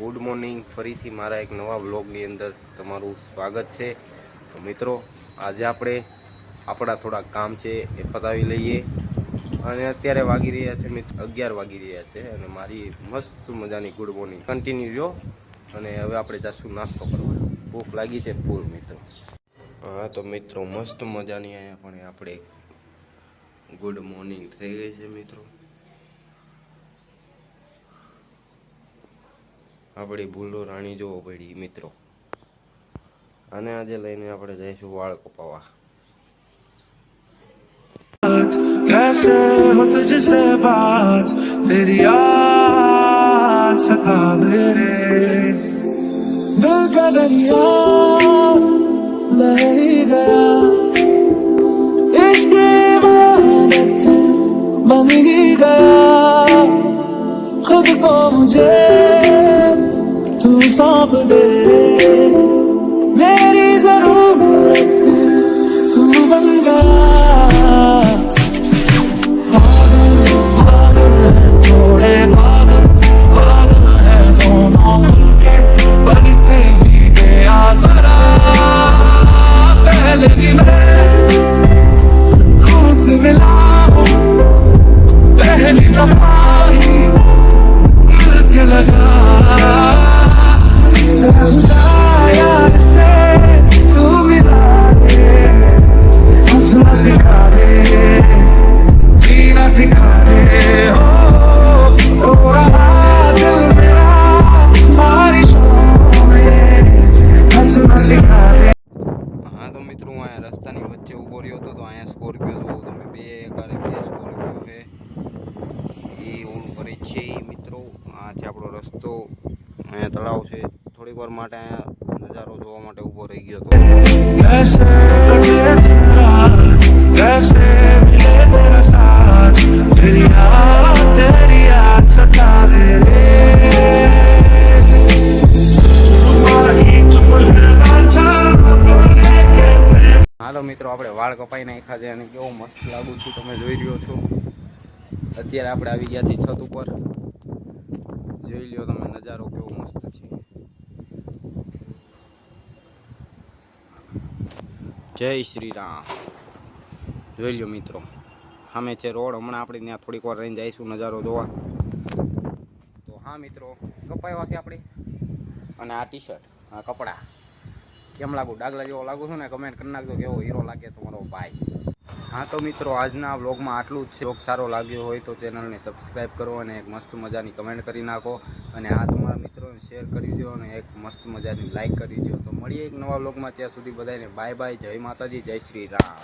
Good morning. ફરીથી મારા એક નવા વ્લોગની અંદર તમારું સ્વાગત છે. તો મિત્રો, આજે આપણે આપણા થોડા કામ છે એ પતાવી લઈએ. અને અત્યારે વાગી રહ્યા છે મિત્રો 11 વાગી રહ્યા છે. અને મારી મસ્ત મજાની ગુડ મોર્નિંગ કન્ટિન્યુ રહ્યો. અને હવે આપણે જઈશું નાસ્તો કરવા. ભૂખ લાગી છે ફૂલ મિત્રો. હા તો મિત્રો, મસ્ત મજાની અહીંયા પણ આપણે ગુડ મોર્નિંગ થઈ ગઈ છે મિત્રો. આપણી ભૂલો રાણી જોવો પડી મિત્રો. અને આજે લઈને આપણે જઈશું વાળ કપાવવા. कैसे हो तुझसे बात तेरी याद सतावे रे दिल का दरिया बह ही गया इश्क इबादत बन ही गया खुद को मुझे तू सौंप दे मेरी जरूरत तू बन गया હા તો મિત્રો, હું અહીંયા રસ્તાની વચ્ચે ઊભો રહ્યો હતો. તો અહીંયા સ્કોર્પિયો જોવો તમે, બે સ્કોર્પિયો છે. એ ઓલું કરે છે મિત્રો. આ છે આપણો રસ્તો. અહીંયા તળાવ છે. થોડીક વાર માટે અહીંયા નજારો જોવા માટે ઊભો રહી ગયો હતો. હાલો મિત્રો, આપણે વાળ કપાઈ નાખ્યા છે અને કેવો મસ્ત લાગુ છું તમે જોઈ રહ્યો છો. અત્યારે આપણે આવી ગયા છીએ છત ઉપર. જોઈ લ્યો તમે નજારો કેવો મસ્ત છે. જય શ્રી રામ. જોઈ લ્યો મિત્રો, સામે છે રોડ. હમણાં આપણે ત્યાં થોડીક વાર રહીને જઈશું નજારો જોવા. તો હા મિત્રો, કપાવ્યા છે આપણે. અને આ ટી શર્ટ, આ કપડાં કેમ લાગુ? ડાગલા જેવો લાગુ છું ને? કમેન્ટ કરી નાખજો કેવો હીરો લાગે તમારો ભાઈ. હા તો મિત્રો, આજના વ્લોગમાં આટલું જ છે. વ્લોગ સારો લાગ્યો હોય તો ચેનલને સબસ્ક્રાઈબ કરો અને એક મસ્ત મજાની કમેન્ટ કરી નાખો. અને આ તમારા મિત્રોને શેર કરી દો અને એક મસ્ત મજાની લાઈક કરી દો. તો મળીએ એક નવા વ્લોગમાં. ત્યાં સુધી બધાને બાય બાય. જય માતાજી, જય શ્રી રામ.